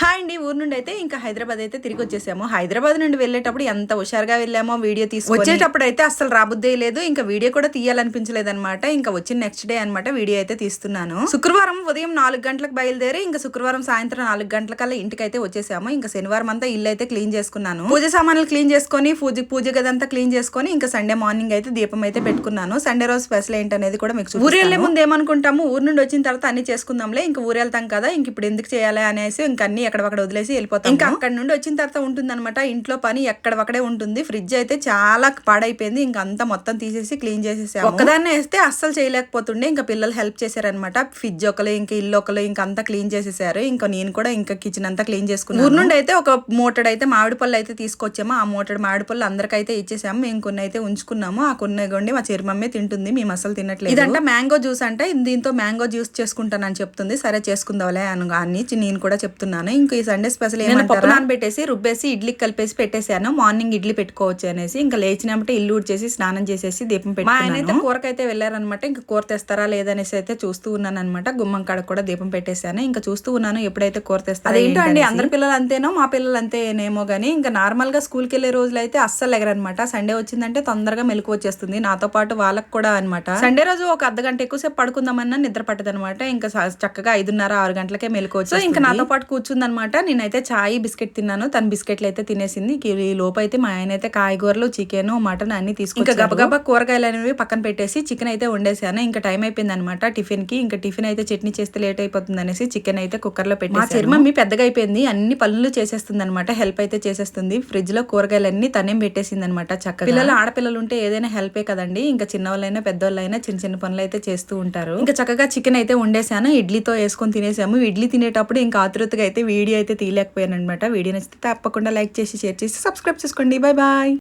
Hi అండి. ఊరు నుండి అయితే ఇంకా హైదరాబాద్ అయితే తిరిగి వచ్చేసాము. హైదరాబాద్ నుండి వెళ్ళేటప్పుడు ఎంత హుషారుగా వెళ్ళామో వీడియో తీసుకొని, వచ్చేటప్పుడు అయితే అసలు రాబుద్దే లేదు. ఇంకా వీడియో కూడా తీయాలనిపించలేదు అనమాట. ఇంకా వచ్చిన నెక్స్ట్ డే అనమాట వీడియో అయితే తీస్తున్నాను. శుక్రవారం ఉదయం 4 గంటలకు బయలుదేరి ఇంకా శుక్రవారం సాయంత్రం 4 గంటలకల్లా ఇంటికి అయితే వచ్చేసాము. ఇంకా శనివారం అంతా ఇల్లు అయితే క్లీన్ చేసుకున్నాను. పూజ సామాన్లు క్లీన్ చేసుకొని పూజ గదంతా క్లీన్ చేసుకొని ఇంకా సండే మార్నింగ్ అయితే దీపం అయితే పెట్టుకున్నాను. సండే రోజు స్పెషల్ ఏంటనేది కూడా మీకు ఊరు వెళ్లే ముందు ఏమనుకుంటాము, ఊరు నుండి వచ్చిన తర్వాత అన్ని చేసుకుందాంలే, ఇంకా ఊరు వెళ్తాం కదా, ఇంక ఇప్పుడు ఎందుకు చేయాలి అనేసి ఇంకా అన్ని ఎక్కడక్కడ వదిలేసి వెళ్ళిపోతాం. ఇంకా అక్కడ నుండి వచ్చిన తర్వాత ఉంటుంది అనమాట ఇంట్లో పని ఎక్కడవక్కడే ఉంటుంది. ఫ్రిడ్జ్ అయితే చాలా పాడైపోయింది. ఇంకా అంతా మొత్తం తీసేసి క్లీన్ చేసేసాము. ఒక్కదాన్నే వేస్తే అస్సలు చేయలేకపోతుండే. ఇంకా పిల్లలు హెల్ప్ చేశారనమాట. ఫ్రిడ్జ్ ఒకరు ఇంకా ఇల్లు ఒకరు ఇంకా అంతా క్లీన్ చేసేసారు. ఇంకా నేను కూడా ఇంకా కిచెన్ అంతా క్లీన్ చేసుకున్నాను. ఊరు నుండి అయితే ఒక మూటడు అయితే మామిడి పళ్ళు అయితే తీసుకొచ్చాము. ఆ మూటడు మామిడి పళ్ళు అందరికైతే ఇచ్చేసాము. మేము కొన్ని అయితే ఉంచుకున్నాము. ఆ కొన్ని కొండి మా చెరుమమ్మే తింటుంది, మేము అసలు తినట్లేదు. ఇదంటే మ్యాంగో జ్యూస్ అంటే దీంతో మ్యాంగో జ్యూస్ చేసుకుంటానని చెప్తుంది. సరే చేసుకుందాంలే అని నేను కూడా చెప్తున్నాను. ఇంకా ఈ సండే స్పెషల్ ఏమైనా పప్పు నానబెట్టేసి రుబ్బేసి ఇడ్లీకి కలిపేసి పెట్టేశాను. మార్నింగ్ ఇడ్లీ పెట్టుకోవచ్చు అనేసి ఇంకా లేచినప్పుడు ఇల్లు ఊడ్చేసి స్నానం చేసేసి దీపం పెట్టి, మా ఆయన అయితే కూరకైతే వెళ్ళారనమాట. ఇంకా కూర తెస్తారా లేదనేసి అయితే చూస్తూ ఉన్నాను అనమాట. గుమ్మం కాడ కూడా దీపం పెట్టేశాను. ఇంకా చూస్తూ ఉన్నాను ఎప్పుడైతే కూర తెస్తారో. అదేంటో అండి, అందరి పిల్లలు అంతేనో మా పిల్లలు అంతేనేమో గానీ ఇంకా నార్మల్ గా స్కూల్కి వెళ్ళే రోజులు అయితే అస్సలు ఎగరనమాట. సండే వచ్చిందంటే తొందరగా మెలకు వచ్చేస్తుంది. నాతో పాటు వాళ్ళకి కూడా అనమాట. సండే రోజు ఒక అర్ధగంట ఎక్కువసేపు పడుకుందామన్నా నిద్ర పట్టదనమాట. ఇంకా చక్కగా 5:30, 6 గంటలకే మెలకు వచ్చి ఇంకా నాతో పాటు కూర్చుందనమాట. నేనైతే చాయ్ బిస్కెట్ తిన్నాను, తన బిస్కెట్లు అయితే తినేసింది. ఈ లోపు అయితే మా ఆయన అయితే కాయగూరలు, చికెన్, మటన్ అన్ని తీసుకుని ఇంకా గబగబా కూరగాయలు అనేవి పక్కన పెట్టేసి చికెన్ అయితే వండేసాను. ఇంకా టైం అయిపోయింది అనమాట టిఫిన్ కి. ఇంకా టిఫిన్ అయితే చట్నీ చేస్తే లేట్ అయిపోతుంది అనేసి చికెన్ అయితే కుక్కర్ లో పెట్టి, మా చర్మమ్మి పెద్దగా అయిపోయింది, అన్ని పనులు చేసేస్తుంది అనమాట. హెల్ప్ అయితే చేసేస్తుంది. ఫ్రిడ్జ్ లో కూరగాయలన్నీ తనేం పెట్టేసింది అనమాట. చక్కగా పిల్లలు ఆడపిల్లలు ఉంటే ఏదైనా హెల్పే కదండి. ఇంకా చిన్నవాళ్ళైనా పెద్దవాళ్ళైనా చిన్న చిన్న పనులు అయితే చేస్తూ ఉంటారు. ఇంకా చక్కగా చికెన్ అయితే వండేసాను. ఇడ్లీతో వేసుకొని తినేసాము. ఇడ్లీ తినేటప్పుడు ఇంకా ఆతృతగా అయితే వీడియో అయితే తీయలేకపోయాను అనమాట. వీడియో నచ్చితే తప్పకుండా లైక్ చేసి షేర్ చేసి సబ్స్క్రైబ్ చేసుకోండి. Bye bye.